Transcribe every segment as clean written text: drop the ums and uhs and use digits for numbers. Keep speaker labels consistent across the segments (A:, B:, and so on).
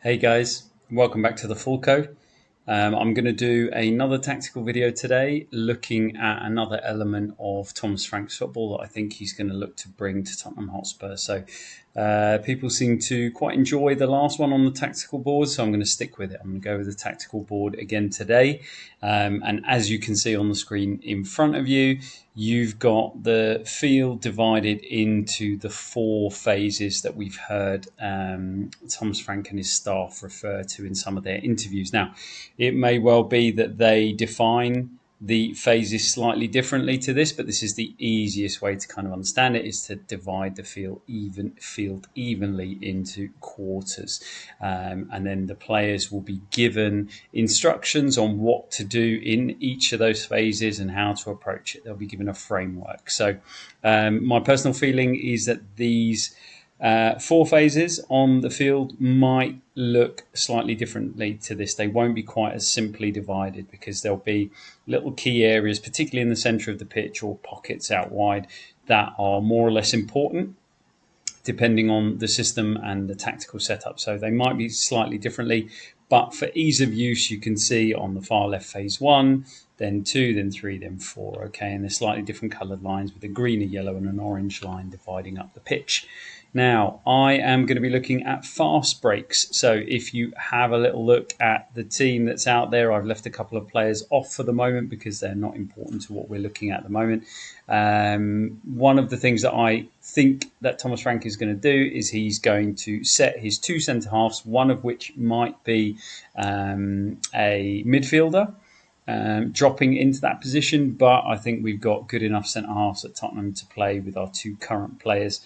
A: Hey guys, welcome back to the Fulco. I'm going to do another tactical video today looking at another element of Thomas Frank's football that I think he's going to look to bring to Tottenham Hotspur. So people seem to quite enjoy the last one on the tactical board, so I'm going to stick with it. I'm going to go with the tactical board again today. And as you can see on the screen in front of you, you've got the field divided into the four phases that we've heard Thomas Frank and his staff refer to in some of their interviews. Now, it may well be that they define the phases slightly differently to this, but this is the easiest way to kind of understand it, is to divide the field evenly into quarters. And then the players will be given instructions on what to do in each of those phases and how to approach it. They'll be given a framework. So my personal feeling is that these four phases on the field might look slightly differently to this. They won't be quite as simply divided because there'll be little key areas, particularly in the centre of the pitch or pockets out wide, that are more or less important depending on the system and the tactical setup. So they might be slightly differently, but for ease of use, you can see on the far left phase 1, then 2, then 3, then 4. Okay, and they're slightly different coloured lines with a green, a yellow, and an orange line dividing up the pitch. Now, I am going to be looking at fast breaks. So if you have a little look at the team that's out there, I've left a couple of players off for the moment because they're not important to what we're looking at the moment. One of the things that I think that Thomas Frank is going to do is he's going to set his two centre-halves, one of which might be a midfielder, dropping into that position. But I think we've got good enough centre-halves at Tottenham to play with our two current players.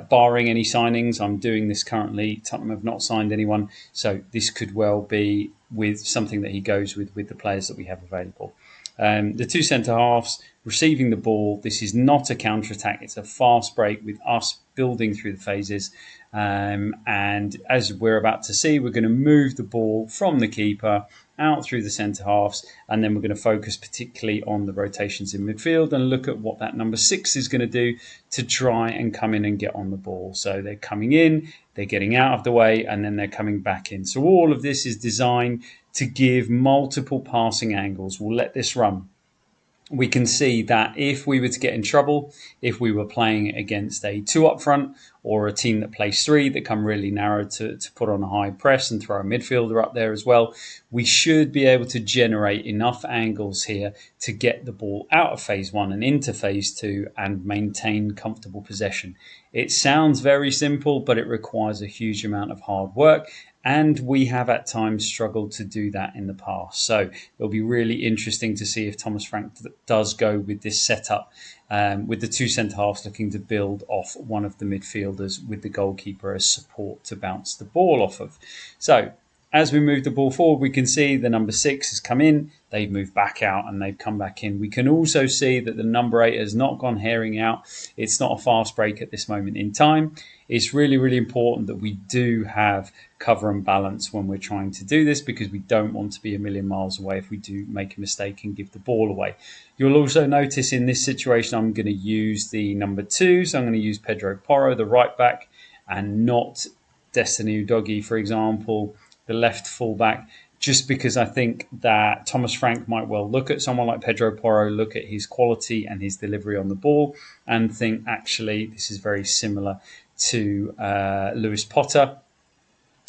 A: Barring any signings, I'm doing this currently. Tottenham have not signed anyone, so this could well be with something that he goes with the players that we have available. The two centre-halves receiving the ball. This is not a counter-attack. It's a fast break with us building through the phases. And as we're about to see, we're going to move the ball from the keeper out through the centre-halves, and then we're going to focus particularly on the rotations in midfield and look at what that number 6 is going to do to try and come in and get on the ball. So they're coming in, they're getting out of the way, and then they're coming back in. So all of this is designed to give multiple passing angles. We'll let this run. We can see that if we were to get in trouble, if we were playing against a 2 up front or a team that plays 3 that come really narrow to put on a high press and throw a midfielder up there as well, we should be able to generate enough angles here to get the ball out of phase 1 and into phase 2 and maintain comfortable possession. It sounds very simple, but it requires a huge amount of hard work. And we have at times struggled to do that in the past. So it'll be really interesting to see if Thomas Frank does go with this setup, with the two centre-halves looking to build off one of the midfielders with the goalkeeper as support to bounce the ball off of. So as we move the ball forward, we can see the number 6 has come in, they've moved back out and they've come back in. We can also see that the number 8 has not gone herring out. It's not a fast break at this moment in time. It's really, really important that we do have cover and balance when we're trying to do this, because we don't want to be a million miles away if we do make a mistake and give the ball away. You'll also notice in this situation, I'm going to use the number 2. So I'm going to use Pedro Porro, the right back, and not Destiny Udogie, for example, the left fullback, just because I think that Thomas Frank might well look at someone like Pedro Porro, look at his quality and his delivery on the ball, and think, actually, this is very similar to Lewis Potter,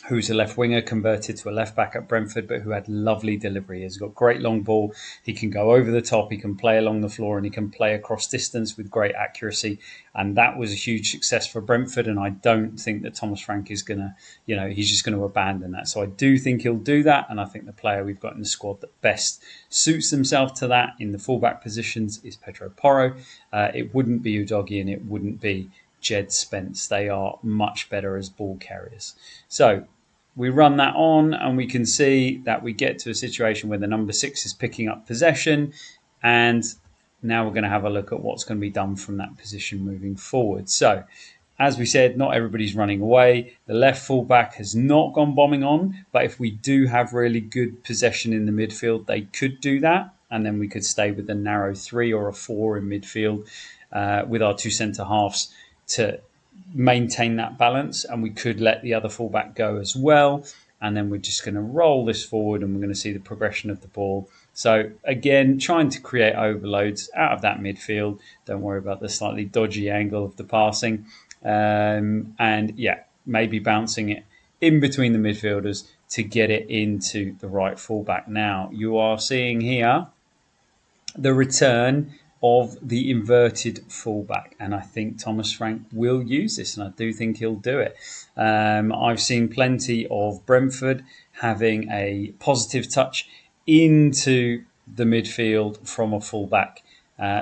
A: who's a left winger converted to a left back at Brentford, but who had lovely delivery. He's got great long ball. He can go over the top. He can play along the floor, and he can play across distance with great accuracy. And that was a huge success for Brentford. And I don't think that Thomas Frank is going to, he's just going to abandon that. So I do think he'll do that. And I think the player we've got in the squad that best suits himself to that in the fullback positions is Pedro Porro. It wouldn't be Udogie and it wouldn't be Jed Spence. They are much better as ball carriers. So we run that on and we can see that we get to a situation where the number 6 is picking up possession, and now we're going to have a look at what's going to be done from that position moving forward. So as we said, not everybody's running away. The left fullback has not gone bombing on, but if we do have really good possession in the midfield, they could do that, and then we could stay with a narrow 3 or a 4 in midfield with our two centre-halves to maintain that balance, and we could let the other fullback go as well. and then we're just going to roll this forward and we're going to see the progression of the ball. So again, trying to create overloads out of that midfield. Don't worry about the slightly dodgy angle of the passing. And yeah, maybe bouncing it in between the midfielders to get it into the right fullback. Now, you are seeing here the return of the inverted fullback, and I think Thomas Frank will use this, and I do think he'll do it. I've seen plenty of Brentford having a positive touch into the midfield from a fullback,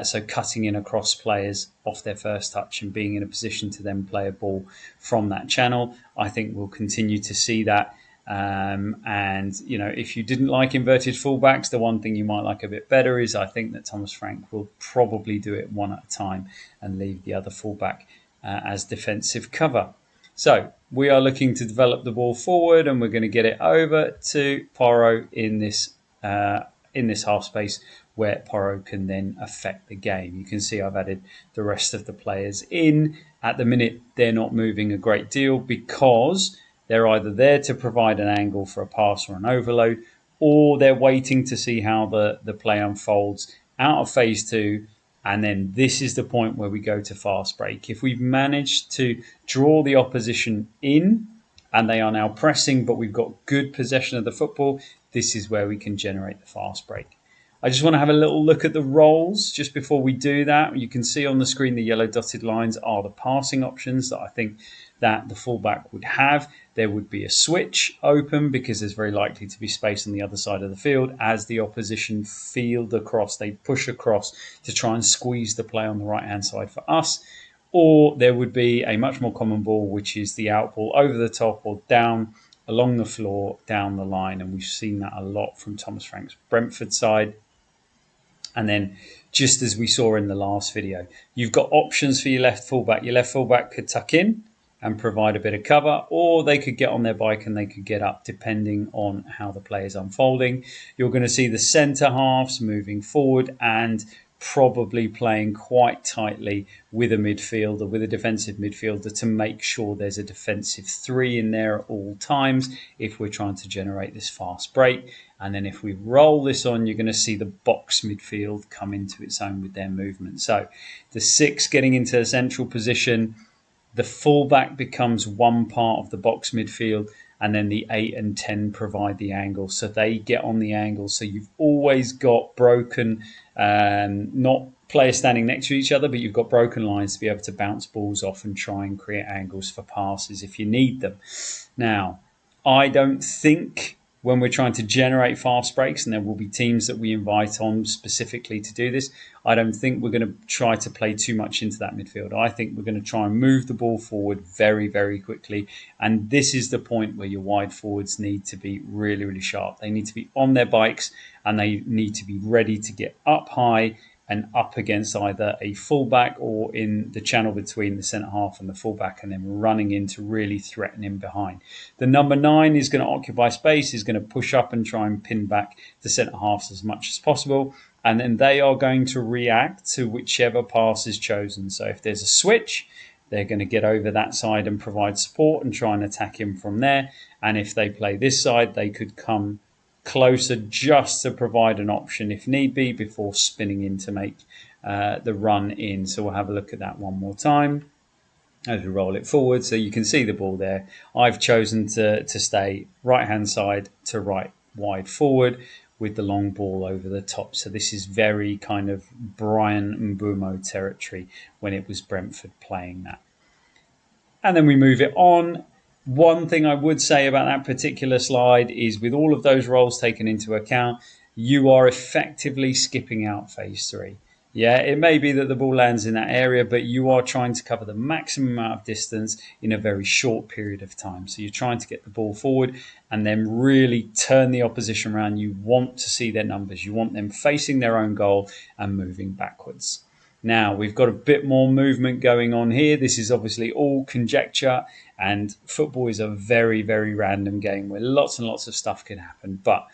A: so cutting in across players off their first touch and being in a position to then play a ball from that channel. I think we'll continue to see that. And if you didn't like inverted fullbacks, the one thing you might like a bit better is I think that Thomas Frank will probably do it one at a time and leave the other fullback as defensive cover. So we are looking to develop the ball forward, and we're going to get it over to Porro in this half space where Porro can then affect the game. You can see I've added the rest of the players in. At the minute, they're not moving a great deal because they're either there to provide an angle for a pass or an overload, or they're waiting to see how the play unfolds out of phase 2. And then this is the point where we go to fast break. If we've managed to draw the opposition in and they are now pressing, but we've got good possession of the football, this is where we can generate the fast break. I just want to have a little look at the roles just before we do that. You can see on the screen the yellow dotted lines are the passing options that I think that the fullback would have. There would be a switch open because there's very likely to be space on the other side of the field as the opposition field across. They push across to try and squeeze the play on the right-hand side for us. Or there would be a much more common ball, which is the out ball over the top or down along the floor, down the line. And we've seen that a lot from Thomas Frank's Brentford side. And then, just as we saw in the last video, you've got options for your left fullback. Your left fullback could tuck in and provide a bit of cover, or they could get on their bike and they could get up, depending on how the play is unfolding. You're going to see the centre halves moving forward and probably playing quite tightly with a midfielder, with a defensive midfielder, to make sure there's a defensive 3 in there at all times if we're trying to generate this fast break. And then if we roll this on, you're going to see the box midfield come into its own with their movement. So the 6 getting into a central position, the fullback becomes one part of the box midfield, and then the 8 and 10 provide the angle. So they get on the angle. So you've always got broken, not players standing next to each other, but you've got broken lines to be able to bounce balls off and try and create angles for passes if you need them. Now, I don't think when we're trying to generate fast breaks, and there will be teams that we invite on specifically to do this, I don't think we're going to try to play too much into that midfield. I think we're going to try and move the ball forward very, very quickly. And this is the point where your wide forwards need to be really, really sharp. They need to be on their bikes and they need to be ready to get up high and up against either a fullback or in the channel between the centre half and the fullback, and then running in to really threaten him behind. The number 9 is going to occupy space, is going to push up and try and pin back the centre halves as much as possible. And then they are going to react to whichever pass is chosen. So if there's a switch, they're going to get over that side and provide support and try and attack him from there. And if they play this side, they could come closer just to provide an option if need be before spinning in to make the run in. So we'll have a look at that one more time as we roll it forward. So you can see the ball there. I've chosen to stay right hand side to right wide forward with the long ball over the top. So this is very kind of Brian Mbumo territory when it was Brentford playing that. And then we move it on. One thing I would say about that particular slide is, with all of those roles taken into account, you are effectively skipping out phase 3. Yeah, it may be that the ball lands in that area, but you are trying to cover the maximum amount of distance in a very short period of time. So you're trying to get the ball forward and then really turn the opposition around. You want to see their numbers. You want them facing their own goal and moving backwards. Now, we've got a bit more movement going on here. This is obviously all conjecture, and football is a very, very random game where lots and lots of stuff can happen. But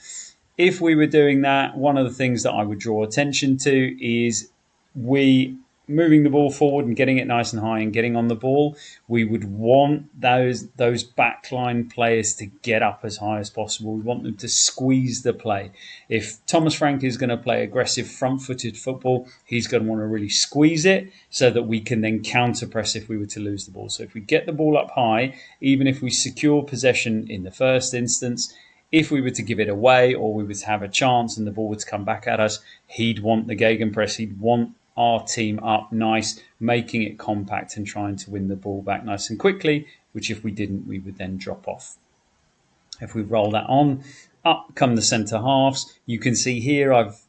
A: if we were doing that, one of the things that I would draw attention to is we moving the ball forward and getting it nice and high and getting on the ball, we would want those backline players to get up as high as possible. We want them to squeeze the play. If Thomas Frank is going to play aggressive front-footed football, he's going to want to really squeeze it so that we can then counter-press if we were to lose the ball. So if we get the ball up high, even if we secure possession in the first instance, if we were to give it away or we were to have a chance and the ball would come back at us, he'd want the gegenpress. He'd want our team up nice, making it compact and trying to win the ball back nice and quickly, which if we didn't, we would then drop off. If we roll that on, up come the centre halves. You can see here I've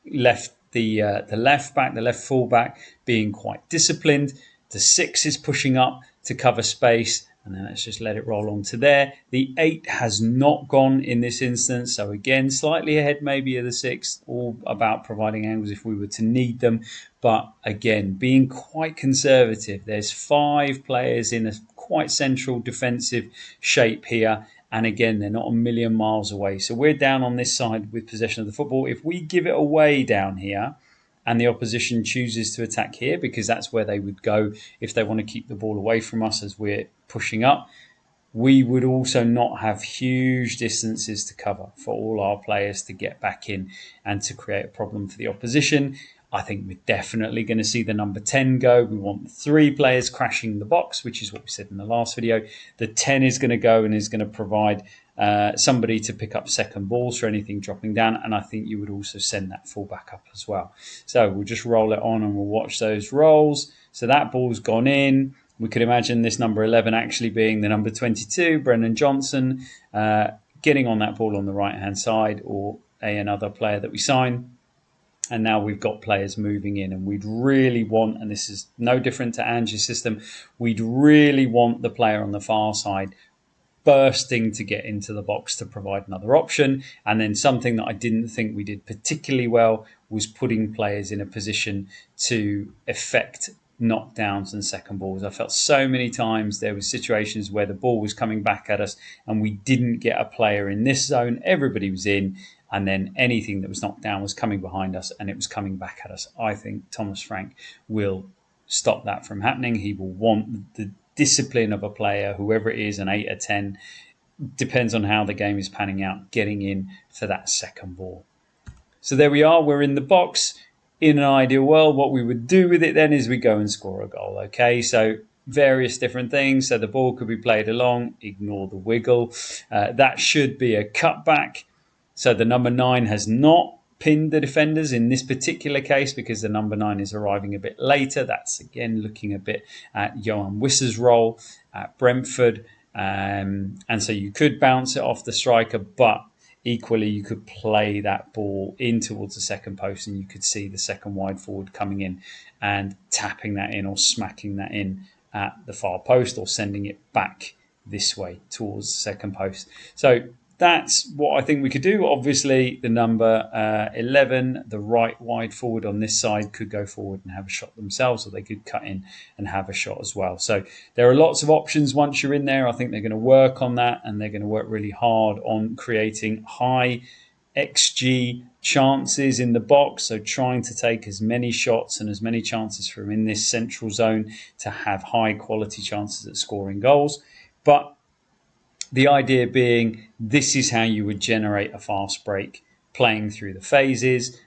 A: left the left back, the left full back being quite disciplined. The 6 is pushing up to cover space. And then let's just let it roll on to there. The 8 has not gone in this instance. So again, slightly ahead maybe of the 6, all about providing angles if we were to need them. But again, being quite conservative. There's 5 players in a quite central defensive shape here. And again, they're not a million miles away. So we're down on this side with possession of the football. If we give it away down here, and the opposition chooses to attack here, because that's where they would go if they want to keep the ball away from us as we're pushing up, we would also not have huge distances to cover for all our players to get back in and to create a problem for the opposition. I think we're definitely going to see the number 10 go. We want 3 players crashing the box, which is what we said in the last video. The 10 is going to go and is going to provide somebody to pick up second balls for anything dropping down, and I think you would also send that fullback up as well. So we'll just roll it on and we'll watch those rolls. So that ball's gone in. We could imagine this number 11 actually being the number 22, Brennan Johnson, getting on that ball on the right-hand side, or another player that we sign. And now we've got players moving in, and we'd really want, and this is no different to Angie's system, we'd really want the player on the far side bursting to get into the box to provide another option. And then something that I didn't think we did particularly well was putting players in a position to effect knockdowns and second balls. I felt so many times there were situations where the ball was coming back at us and we didn't get a player in this zone. Everybody was in, and then anything that was knocked down was coming behind us and it was coming back at us. I think Thomas Frank will stop that from happening. He will want the discipline of a player, whoever it is, an 8 or 10, depends on how the game is panning out, getting in for that second ball. So there we are, we're in the box. In an ideal world, what we would do with it then is we go and score a goal. Okay, so various different things. So the ball could be played along, ignore the wiggle. That should be a cutback. So the number 9 has not pinned the defenders in this particular case because the number 9 is arriving a bit later. That's again looking a bit at Johan Wisser's role at Brentford. And so you could bounce it off the striker, but equally you could play that ball in towards the second post and you could see the second wide forward coming in and tapping that in or smacking that in at the far post or sending it back this way towards the second post. So that's what I think we could do. Obviously, the number 11, the right wide forward on this side, could go forward and have a shot themselves, or they could cut in and have a shot as well. So there are lots of options once you're in there. I think they're going to work on that, and they're going to work really hard on creating high XG chances in the box. So trying to take as many shots and as many chances from in this central zone to have high quality chances at scoring goals. But the idea being, this is how you would generate a fast break, playing through the phases,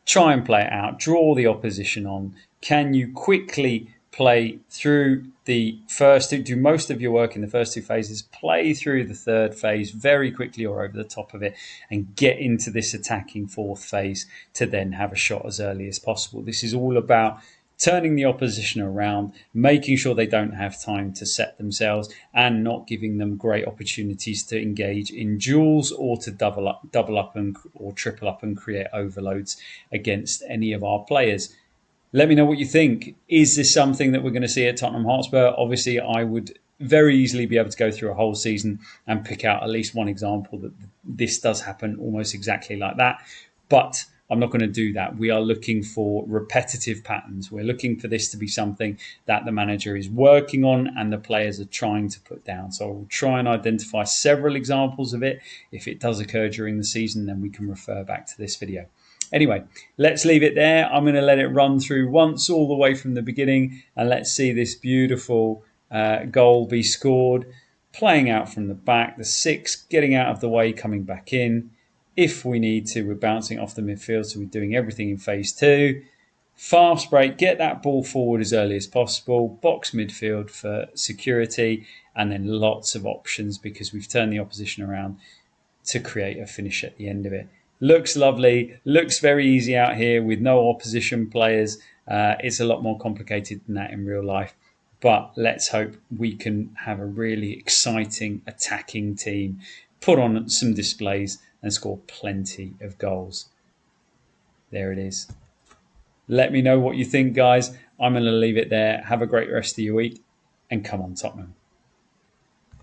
A: try and play it out, draw the opposition on. Can you quickly play through the first two, do most of your work in the first 2 phases, play through the third phase very quickly or over the top of it, and get into this attacking 4th phase to then have a shot as early as possible. This is all about turning the opposition around, making sure they don't have time to set themselves, and not giving them great opportunities to engage in duels or to double up or triple up and create overloads against any of our players. Let me know what you think. Is this something that we're going to see at Tottenham Hotspur? Obviously, I would very easily be able to go through a whole season and pick out at least one example that this does happen almost exactly like that. But I'm not going to do that. We are looking for repetitive patterns. We're looking for this to be something that the manager is working on and the players are trying to put down. So we'll try and identify several examples of it. If it does occur during the season, then we can refer back to this video. Anyway, let's leave it there. I'm going to let it run through once all the way from the beginning, and let's see this beautiful goal be scored. Playing out from the back, the 6 getting out of the way, coming back in. If we need to, we're bouncing off the midfield, so we're doing everything in phase 2. Fast break, get that ball forward as early as possible, box midfield for security, and then lots of options because we've turned the opposition around to create a finish at the end of it. Looks lovely, looks very easy out here with no opposition players. It's a lot more complicated than that in real life, but let's hope we can have a really exciting attacking team, put on some displays and score plenty of goals. There it is. Let me know what you think, guys. I'm going to leave it there. Have a great rest of your week, and come on, Tottenham.